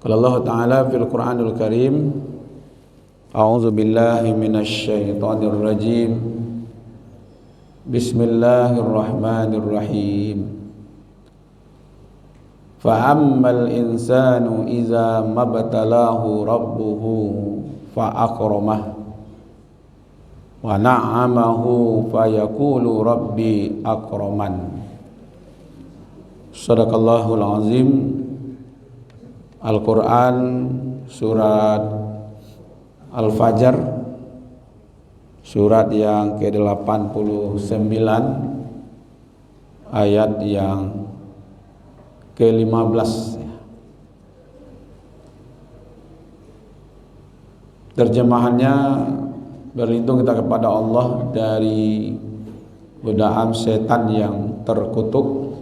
Qala Allah Ta'ala fil Qur'anil Karim, A'udzu billahi minasy syaithanir rajim. Bismillahirrahmanirrahim. Fa ammal insanu idza mabtalahu rabbuhu fa akramah wa na'amahu fa yaqulu rabbi akraman. Shadaqallahul azim. Al-Quran surat Al-Fajr, surat yang ke-89, ayat yang ke-15. Terjemahannya, berlindung kita kepada Allah dari godaan setan yang terkutuk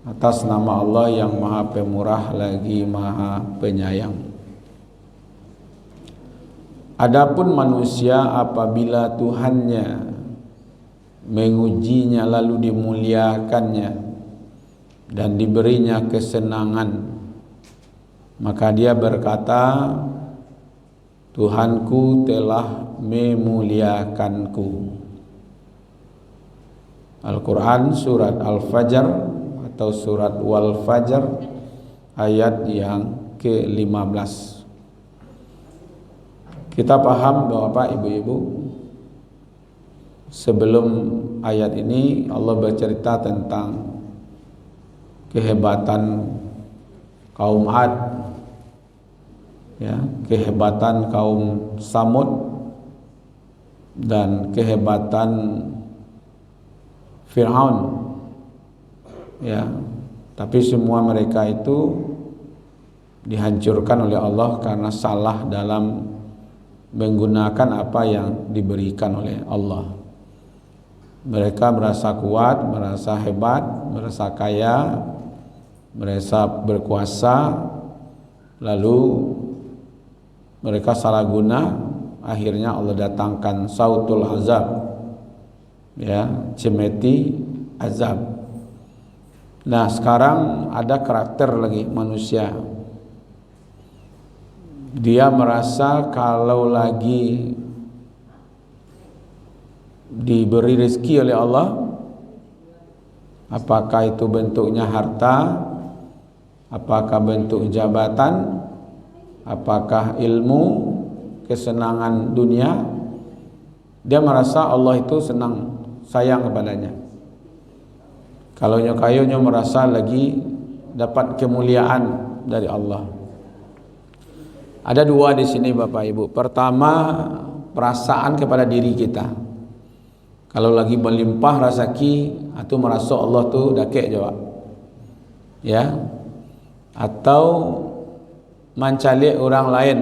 atas nama Allah yang Maha Pemurah lagi Maha Penyayang. Adapun manusia apabila Tuhannya mengujinya lalu dimuliakannya dan diberinya kesenangan, maka dia berkata, Tuhanku telah memuliakanku. Al-Quran surat Al-Fajr atau surat Wal Fajr ayat yang ke-15. Kita paham Bapak Ibu-ibu, sebelum ayat ini Allah bercerita tentang kehebatan kaum Ad, ya, kehebatan kaum Samud dan kehebatan Fir'aun. Ya, tapi semua mereka itu dihancurkan oleh Allah karena salah dalam menggunakan apa yang diberikan oleh Allah. Mereka merasa kuat, merasa hebat, merasa kaya, merasa berkuasa, lalu mereka salah guna, akhirnya Allah datangkan sautul azab, ya, cemeti azab. Nah, sekarang ada karakter lagi manusia. Dia merasa kalau lagi diberi rezeki oleh Allah, apakah itu bentuknya harta, apakah bentuk jabatan, apakah ilmu, kesenangan dunia, dia merasa Allah itu senang, sayang kepadanya. Kalau nyokayonya merasa lagi dapat kemuliaan dari Allah. Ada dua di sini Bapak Ibu. Pertama, perasaan kepada diri kita. Kalau lagi melimpah rezeki, atau merasa Allah tuh dakek jawab, ya, atau mencari orang lain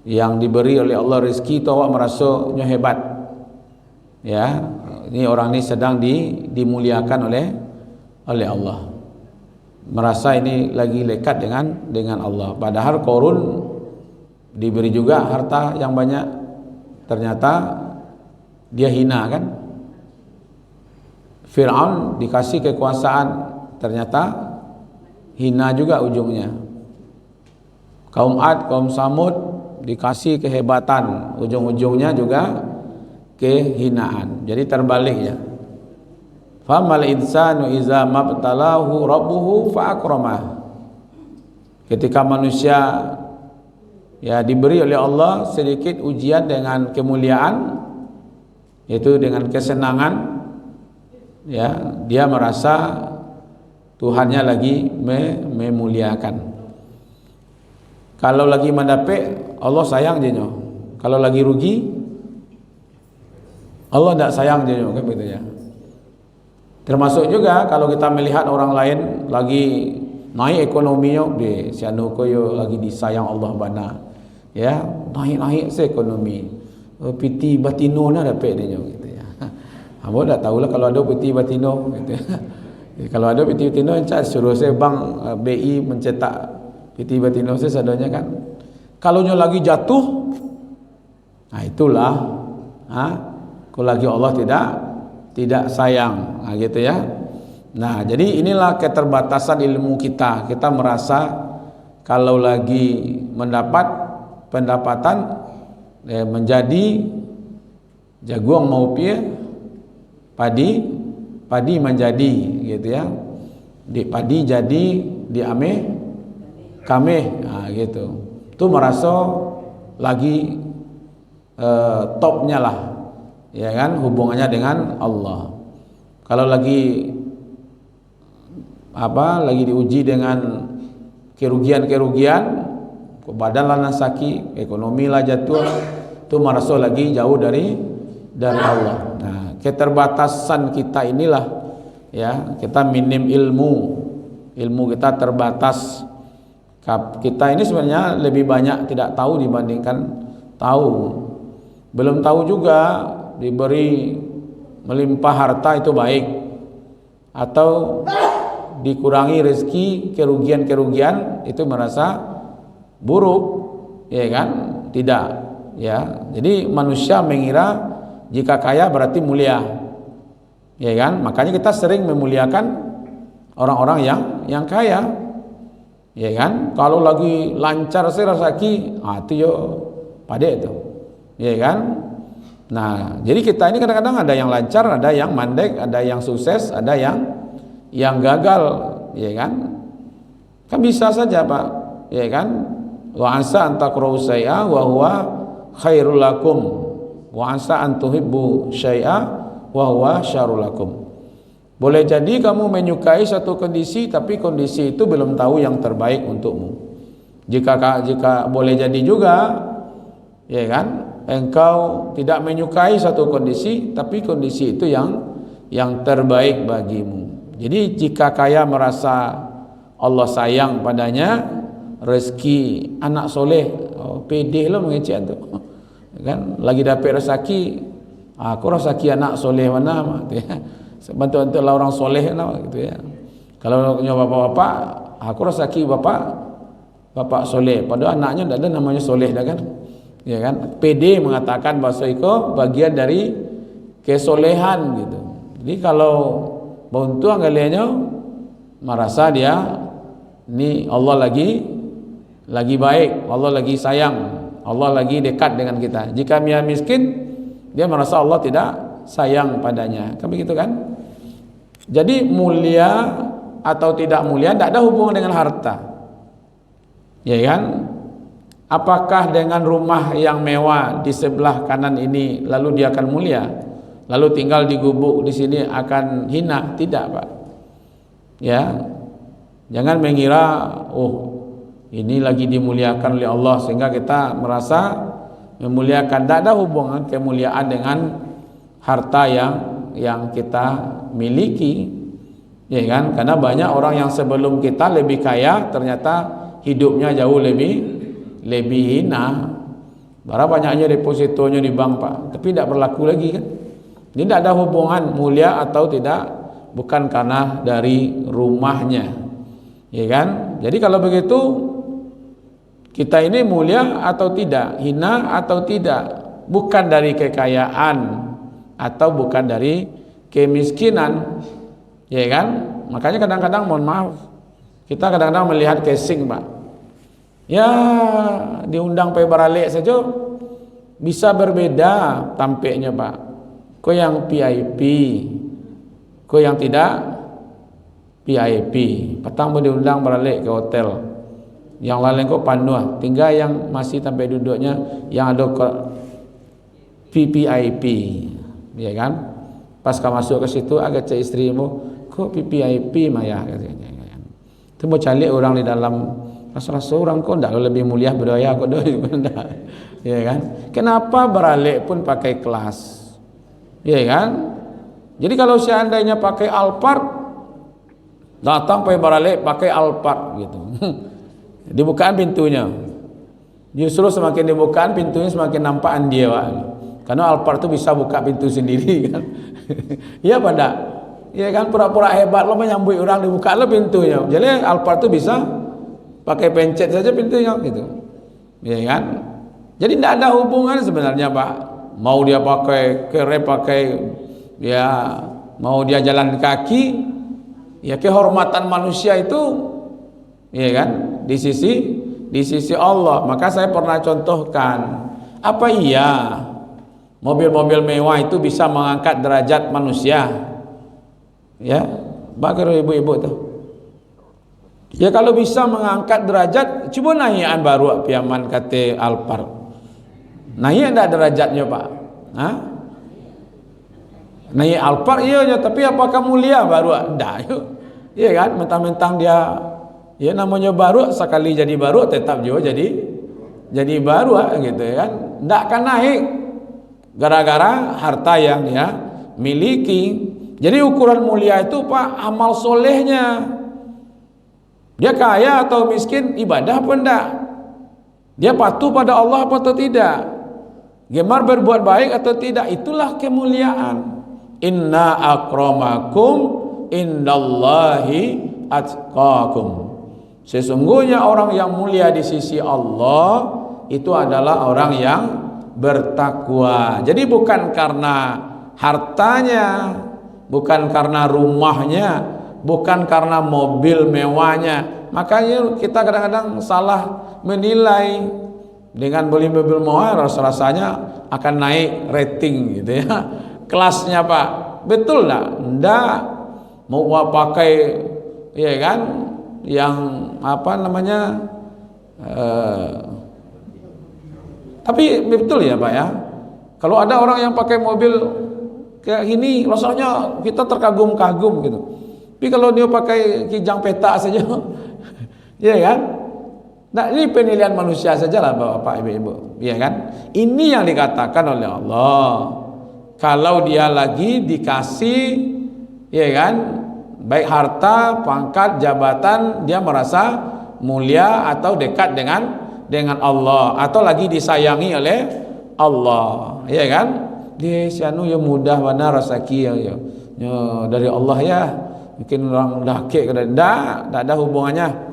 yang diberi oleh Allah rezeki, itu awak merasa nyo hebat, ya. Ini orang ini sedang dimuliakan oleh Allah. Merasa ini lagi lekat dengan Allah. Padahal Qarun diberi juga harta yang banyak, ternyata dia hina kan. Fir'aun dikasih kekuasaan, ternyata hina juga ujungnya. Kaum Ad, kaum Samud dikasih kehebatan, ujung-ujungnya juga kehinaan. Jadi terbalik ya. Famal insanu iza mabtalahu rabbuhu fa akramah. Ketika manusia ya diberi oleh Allah sedikit ujian dengan kemuliaan, yaitu dengan kesenangan, ya, dia merasa Tuhannya lagi memuliakan. Kalau lagi mendapat, Allah sayang dia. Kalau lagi rugi, Allah tidak sayang dia, kan begitu ya. Termasuk juga kalau kita melihat orang lain lagi naik ekonominya, di sianu koyo lagi disayang Allah bana, ya, naik seekonomi, piti batino na dapat dia gitu ya. Hamba dah tahulah kalau ada piti batino gitu. Kalau ada piti batino, encak suruh saya bank BI mencetak piti batino saya sadanya kan. Kalau nyo lagi jatuh, nah itulah, kalau lagi Allah tidak sayang, nah gitu ya. Nah, jadi inilah keterbatasan ilmu kita. Kita merasa kalau lagi mendapat pendapatan menjadi jagung mau pia, padi menjadi gitu ya. Di padi jadi di kame gitu. Itu merasa lagi topnya lah, ya kan, hubungannya dengan Allah. Kalau lagi lagi diuji dengan kerugian, badan lah nasaki, ekonomi lah jatuh, itu merasa lagi jauh dari Allah. Nah, keterbatasan kita inilah ya, kita minim ilmu kita terbatas. Kita ini sebenarnya lebih banyak tidak tahu dibandingkan tahu. Belum tahu juga diberi melimpah harta itu baik, atau dikurangi rezeki, kerugian itu merasa buruk, ya kan? Tidak, ya. Jadi manusia mengira jika kaya berarti mulia, ya kan? Makanya kita sering memuliakan orang-orang yang kaya, ya kan? Kalau lagi lancar rezeki, itu yo pade itu, ya kan? Nah, jadi kita ini kadang-kadang ada yang lancar, ada yang mandek, ada yang sukses, ada yang gagal, ya kan? Kan bisa saja Pak, ya kan? Wa asa an takrahu syai'a wa huwa khairul lakum, wa asa an tuhibbu syai'a wa huwa syarrul lakum. Boleh jadi kamu menyukai satu kondisi, tapi kondisi itu belum tahu yang terbaik untukmu. Jika boleh jadi juga, ya kan, engkau tidak menyukai satu kondisi, tapi kondisi itu yang terbaik bagimu. Jadi jika kaya merasa Allah sayang padanya, rezeki anak soleh, pede lo mengecek tu, kan? Lagi dapat rezeki, aku rezeki anak soleh mana, gitu ya. Bantu lah orang soleh gitu ya. Kalau punya bapak-bapak, aku rezeki bapak soleh, padahal anaknya tidak ada namanya soleh dah kan, ya kan? Pede mengatakan bahasa itu bagian dari kesolehan gitu. Jadi kalau buntu anggaliannya merasa dia ini Allah lagi baik, Allah lagi sayang, Allah lagi dekat dengan kita. Jika dia miskin, dia merasa Allah tidak sayang padanya, kan begitu kan? Jadi mulia atau tidak mulia tidak ada hubungan dengan harta, ya kan? Apakah dengan rumah yang mewah di sebelah kanan ini lalu dia akan mulia? Lalu tinggal di gubuk di sini akan hina? Tidak Pak, ya. Jangan mengira ini lagi dimuliakan oleh Allah sehingga kita merasa memuliakan. Tidak ada hubungan kemuliaan dengan harta yang kita miliki, ya kan? Karena banyak orang yang sebelum kita lebih kaya ternyata hidupnya jauh lebih hina. Berapa banyaknya depositonya di bank Pak, tapi tidak berlaku lagi kan? Ini tidak ada hubungan mulia atau tidak, bukan karena dari rumahnya, ya kan? Jadi kalau begitu kita ini mulia atau tidak, hina atau tidak, bukan dari kekayaan atau bukan dari kemiskinan, ya kan? Makanya kadang-kadang mohon maaf, kita kadang-kadang melihat casing Pak, ya diundang pe baralek saja bisa berbeda tampaknya Pak. Kau yang VIP, kau yang tidak VIP, petang boleh diundang balik ke hotel, yang lain kau panuh, tinggal yang masih sampai duduknya yang ada VVIP, ya kan? Pas kau masuk ke situ agak cek istrimu, kok VVIP Maya katanya. Itu mau cari orang di dalam, rasa-rasa orang kau tidak lebih mulia berdaya kau doy, ya kan? Kenapa beralik pun pakai kelas? Ya kan? Jadi kalau seandainya pakai Alphard, datang pakai barale pakai Alphard gitu. Dibukaan pintunya. Justru semakin dibukaan pintunya semakin nampakan dia, Pak. Karena Alphard itu bisa buka pintu sendiri kan. Iya pada. Ya kan, pura-pura hebat lo menyambut orang, dibuka lo pintunya. Jadi Alphard itu bisa pakai pencet saja pintunya gitu. Ya kan? Jadi tidak ada hubungan sebenarnya, Pak. Mau dia pakai ya, mau dia jalan kaki, ya kehormatan manusia itu, ya kan, di sisi Allah. Maka saya pernah contohkan, apa iya mobil-mobil mewah itu bisa mengangkat derajat manusia? Ya, bagaimana ibu-ibu tuh? Ya kalau bisa mengangkat derajat, coba naikan baru piaman kata Alphard. Naik enggak derajatnya, Pak? Hah? Naik Alphard iya, tapi apakah mulia baru? Enggak. Iya kan? Mentang-mentang dia ya namanya baru, sekali jadi baru tetap juga jadi baru gitu ya kan. Enggak akan naik gara-gara harta yang dia miliki. Jadi ukuran mulia itu, Pak, amal solehnya. Dia kaya atau miskin, ibadah apa enggak? Dia patuh pada Allah apa atau tidak? Gemar berbuat baik atau tidak? Itulah kemuliaan. Inna akramakum indallahi atqakum. Sesungguhnya orang yang mulia di sisi Allah itu adalah orang yang bertakwa. Jadi bukan karena hartanya, bukan karena rumahnya, bukan karena mobil mewahnya. Makanya kita kadang-kadang salah menilai, dengan beli mobil mewah rasanya akan naik rating gitu ya, kelasnya, Pak. Betul enggak? Mau pakai ya kan yang apa namanya tapi betul ya, Pak ya, kalau ada orang yang pakai mobil kayak gini rasanya kita terkagum-kagum gitu. Tapi kalau dia pakai kijang peta saja ya kan. Nah, ini penilaian manusia sajalah Bapak Ibu, ya kan? Ini yang dikatakan oleh Allah. Kalau dia lagi dikasih, ya kan, baik harta, pangkat, jabatan, dia merasa mulia atau dekat dengan Allah, atau lagi disayangi oleh Allah, ya kan? Dia sianu ya mudah mana rezeki ya dari Allah ya. Mungkin orang dake tidak ada hubungannya.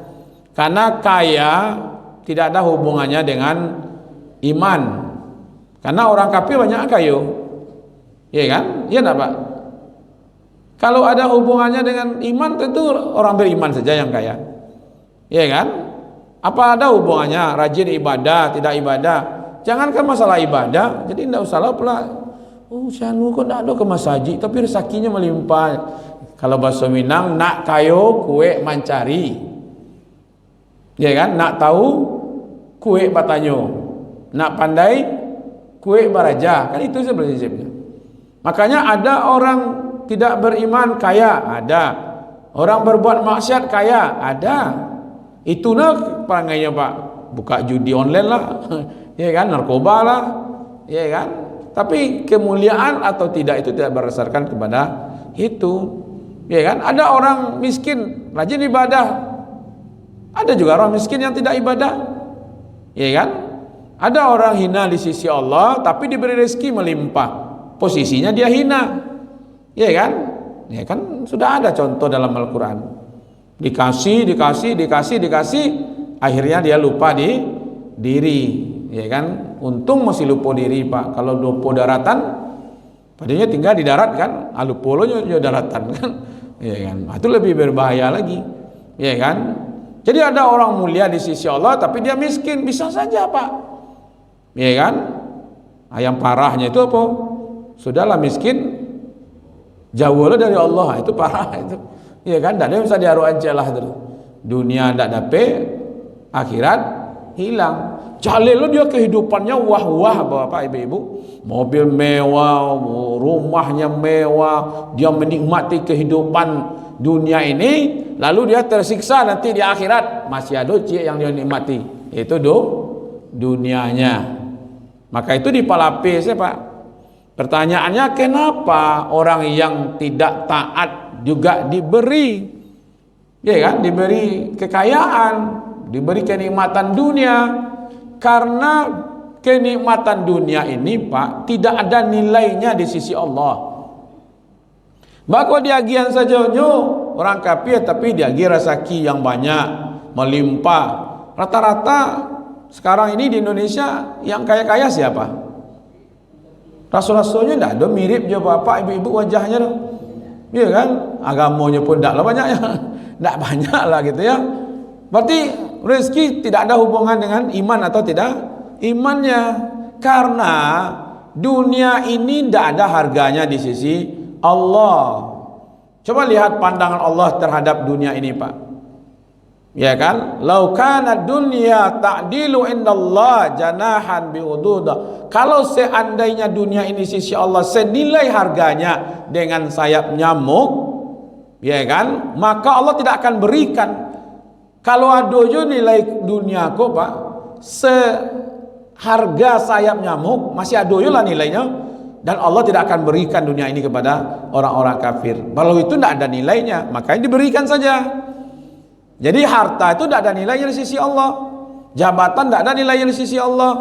Karena kaya tidak ada hubungannya dengan iman. Karena orang kafir banyak kayu, ya kan? Iya enggak, Pak? Kalau ada hubungannya dengan iman, tentu orang beriman saja yang kaya, ya kan? Apa ada hubungannya rajin ibadah, tidak ibadah? Jangankan masalah ibadah, jadi tidak usah pula. Oh, saya kok tidak ada ke masjid, tapi rezekinya melimpah. Kalau bahasa Minang, nak kayo kue mancari. Ya kan, nak tahu kue batanyo, nak pandai kue baraja, kan itu sebenarnya. Makanya ada orang tidak beriman kaya, ada orang berbuat maksiat kaya, ada. Itu nak perangainya, Pak, buka judi online lah, ya kan, narkoba lah, ya kan. Tapi kemuliaan atau tidak itu tidak berdasarkan kepada itu, ya kan. Ada orang miskin rajin ibadah. Ada juga orang miskin yang tidak ibadah, ya kan? Ada orang hina di sisi Allah tapi diberi rezeki melimpah, posisinya dia hina, ya kan? Ya kan sudah ada contoh dalam Al-Quran. Dikasih, akhirnya dia lupa di diri, ya kan? Untung masih lupa diri, Pak. Kalau lupa daratan, padahal tinggal di darat kan, alupolonya daratan kan, ya kan? Itu lebih berbahaya lagi, ya kan? Jadi ada orang mulia di sisi Allah tapi dia miskin, bisa saja, Pak, ya kan? Yang parahnya itu apa? Sudahlah miskin, jauhlah dari Allah, itu parah itu, ya kan? Dan dia bisa diaruan celah terus. Dunia tidak dapat, akhirat hilang. Jalil dia kehidupannya wah-wah, Bapak Ibu, mobil mewah, rumahnya mewah, dia menikmati kehidupan dunia ini, lalu dia tersiksa nanti di akhirat, masih ada yang dia nikmati, itu dunianya. Maka itu dipalapis ya, Pak. Pertanyaannya, kenapa orang yang tidak taat juga diberi, ya kan, diberi kekayaan, diberi kenikmatan dunia? Karena kenikmatan dunia ini, Pak, tidak ada nilainya di sisi Allah. Bahkan dia gian saja orang kafir tapi dia rezeki yang banyak, melimpah. Rata-rata sekarang ini di Indonesia yang kaya-kaya siapa? Rasul-rasulnya tidak ada mirip je Bapak Ibu wajahnya dah. Iya kan? Agamanya pun tidaklah banyaknya. Tidak banyak lah gitu ya. Berarti rezeki tidak ada hubungan dengan iman atau tidak imannya, karena dunia ini tidak ada harganya di sisi Allah. Coba lihat pandangan Allah terhadap dunia ini, Pak. Ya kan? Lau kana dunya ta'dilu indallah janahan bi'ududah. Kalau seandainya dunia ini sisi Allah senilai harganya dengan sayap nyamuk, ya kan? Maka Allah tidak akan berikan. Kalau ada nilai dunia kok, Pak, seharga sayap nyamuk, masih ada lah nilainya. Dan Allah tidak akan berikan dunia ini kepada orang-orang kafir. Kalau itu tidak ada nilainya, makanya diberikan saja. Jadi harta itu tidak ada nilainya di sisi Allah. Jabatan tidak ada nilainya di sisi Allah.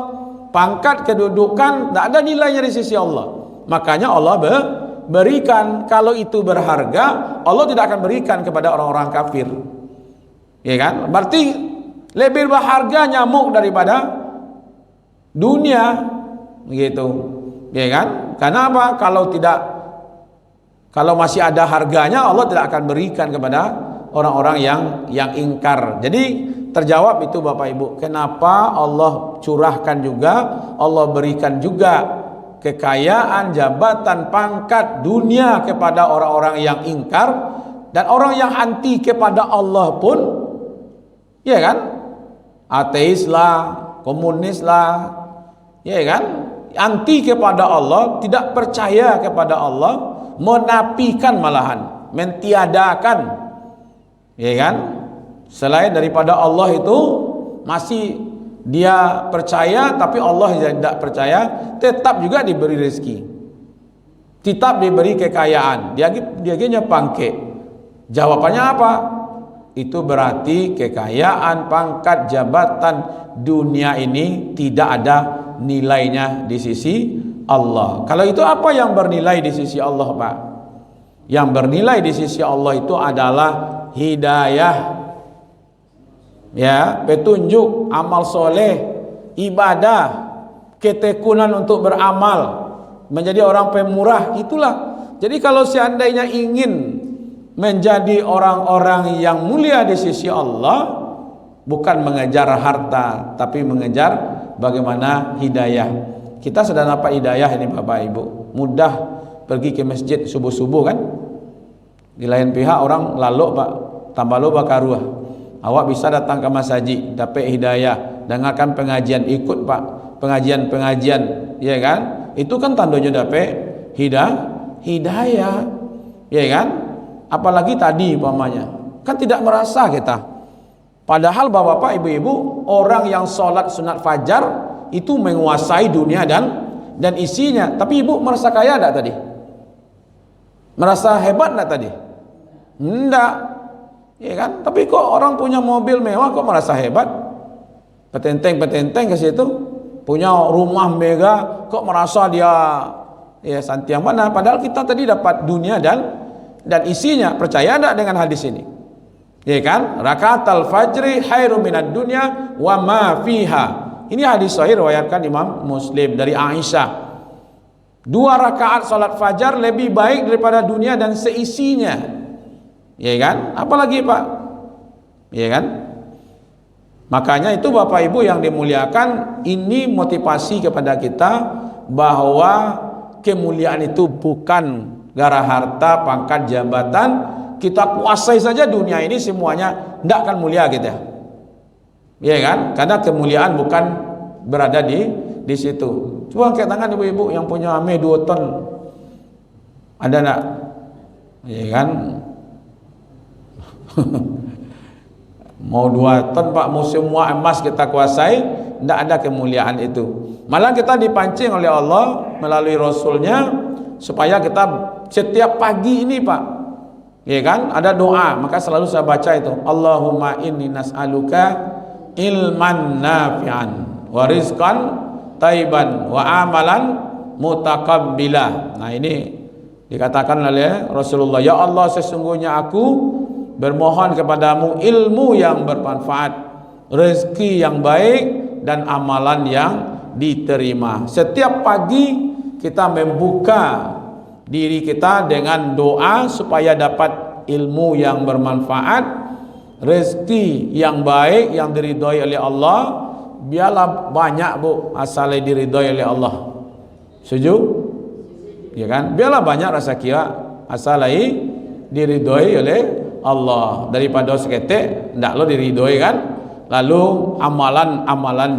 Pangkat, kedudukan tidak ada nilainya di sisi Allah. Makanya Allah berikan. Kalau itu berharga, Allah tidak akan berikan kepada orang-orang kafir. Ya kan? Berarti lebih berharga nyamuk daripada dunia, gitu. Ya kan? Karena apa? Kalau masih ada harganya, Allah tidak akan berikan kepada orang-orang yang ingkar. Jadi terjawab itu Bapak Ibu, kenapa Allah curahkan juga, Allah berikan juga kekayaan, jabatan, pangkat, dunia kepada orang-orang yang ingkar, dan orang yang anti kepada Allah pun, ya kan, ateis lah, komunis lah, ya kan, anti kepada Allah, tidak percaya kepada Allah, menafikan malahan, mentiadakan, ya kan, selain daripada Allah itu masih dia percaya, tapi Allah tidak percaya, tetap juga diberi rezeki, tetap diberi kekayaan, dia punya pangkat. Jawabannya apa? Itu berarti kekayaan, pangkat, jabatan dunia ini tidak ada nilainya di sisi Allah. Kalau itu apa yang bernilai di sisi Allah, Pak? Yang bernilai di sisi Allah itu adalah hidayah, ya, petunjuk, amal soleh, ibadah, ketekunan untuk beramal, menjadi orang pemurah. Itulah. Jadi kalau seandainya ingin menjadi orang-orang yang mulia di sisi Allah, bukan mengejar harta, tapi mengejar bagaimana hidayah. Kita sedang dapat hidayah ini Bapak Ibu. Mudah pergi ke masjid subuh-subuh kan. Di lain pihak orang lalu Pak, tambah lo bakaruah. Awak bisa datang ke masjid, dapat hidayah, dengarkan pengajian, ikut Pak, pengajian-pengajian, ya kan? Itu kan tandanya dapat hidayah, ya kan? Apalagi tadi umpamanya, kan tidak merasa kita. Padahal Bapak Ibu-ibu, orang yang sholat sunat fajar itu menguasai dunia dan isinya. Tapi ibu merasa kaya enggak tadi? Merasa hebat enggak tadi? Enggak. Ya kan? Tapi kok orang punya mobil mewah kok merasa hebat? Petenteng ke situ, punya rumah mega kok merasa dia ya santiang mana? Padahal kita tadi dapat dunia dan isinya. Percaya enggak dengan hadis ini? Ya kan? Rakaatul fajri khairum minad dunya wa ma fiha. Ini hadis sahih riwayatkan Imam Muslim dari Aisyah. 2 rakaat salat fajar lebih baik daripada dunia dan seisinya. Ya kan? Apalagi Pak? Ya kan? Makanya itu Bapak Ibu yang dimuliakan, ini motivasi kepada kita bahwa kemuliaan itu bukan gara harta, pangkat, jabatan. Kita kuasai saja dunia ini semuanya, tidak akan mulia kita. Ya kan? Karena kemuliaan bukan berada di situ. Coba angkat tangan ibu-ibu yang punya ame 2 ton. Ada enggak? Ya kan? Mau 2 ton Pak, mau semua emas kita kuasai, tidak ada kemuliaan itu. Malah kita dipancing oleh Allah melalui Rasulnya supaya kita setiap pagi ini Pak, ya kan, ada doa. Maka selalu saya baca itu, Allahumma inni nas'aluka ilman nafi'an wa rizqan taiban wa amalan mutakabbilah. Nah ini dikatakan oleh Rasulullah, ya Allah sesungguhnya aku bermohon kepadamu ilmu yang bermanfaat, rezeki yang baik, dan amalan yang diterima. Setiap pagi kita membuka diri kita dengan doa supaya dapat ilmu yang bermanfaat, rezeki yang baik yang diridhoi oleh Allah, biarlah banyak bu, asalnya diridhoi oleh Allah. Setuju? Ya kan? Biarlah banyak rezeki asalnya diridhoi oleh Allah, daripada seketek ndak lo diridhoi kan, lalu amalan-amalan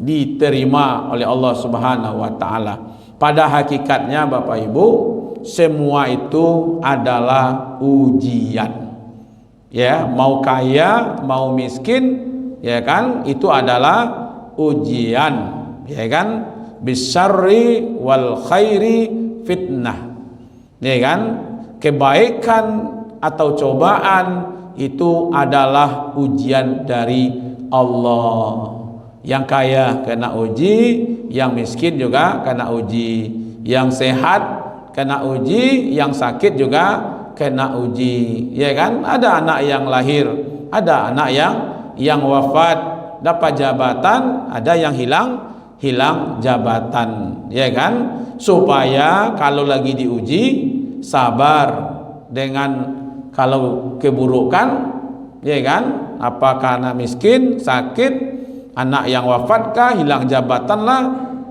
diterima oleh Allah Subhanahu wa taala. Pada hakikatnya Bapak Ibu, semua itu adalah ujian. Ya, mau kaya, mau miskin, ya kan? Itu adalah ujian, ya kan? Bisyarri wal khairi fitnah. Ya kan? Kebaikan atau cobaan itu adalah ujian dari Allah. Yang kaya kena uji, yang miskin juga kena uji, yang sehat kena uji, yang sakit juga kena uji, ya kan? Ada anak yang lahir, ada anak yang wafat, dapat jabatan, ada yang hilang jabatan, ya kan? Supaya kalau lagi diuji sabar dengan kalau keburukan, ya kan? Apa karena miskin, sakit, anak yang wafatkah, hilang jabatan lah,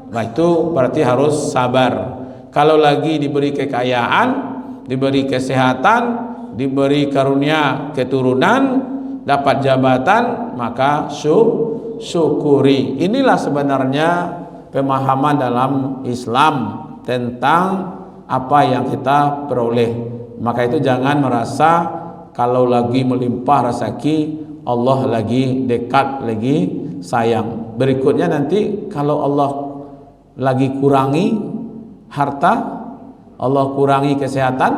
nah itu berarti harus sabar. Kalau lagi diberi kekayaan, diberi kesehatan, diberi karunia keturunan, dapat jabatan, maka syukuri. Inilah sebenarnya pemahaman dalam Islam tentang apa yang kita peroleh. Maka itu jangan merasa kalau lagi melimpah rezeki Allah lagi dekat, lagi sayang. Berikutnya nanti kalau Allah lagi kurangi harta, Allah kurangi kesehatan,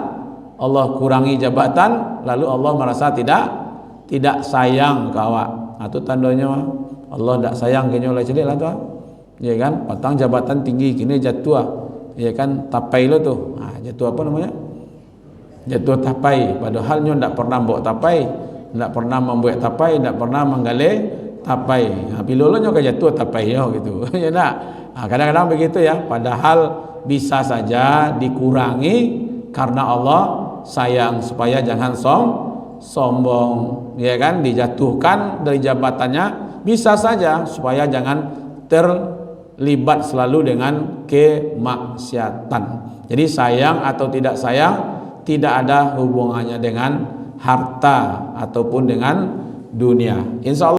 Allah kurangi jabatan, lalu Allah merasa tidak sayang ke awak. Itu tandanya Allah tidak sayang kini oleh celik lah tu. Ya kan? Patang jabatan tinggi kini jatuh. Ya kan? Tapai lo tu. Jatuh apa namanya? Jatuh tapai. Padahal nyo tidak pernah bawa tapai, tidak pernah membuat tapai, tidak pernah menggali tapai. Bila lo nyo jatuh tapai yo gitu. Ya tak? Kadang-kadang begitu ya. Padahal bisa saja dikurangi karena Allah sayang, supaya jangan sombong, ya kan? Dijatuhkan dari jabatannya bisa saja supaya jangan terlibat selalu dengan kemaksiatan. Jadi sayang atau tidak sayang tidak ada hubungannya dengan harta ataupun dengan dunia. Insya Allah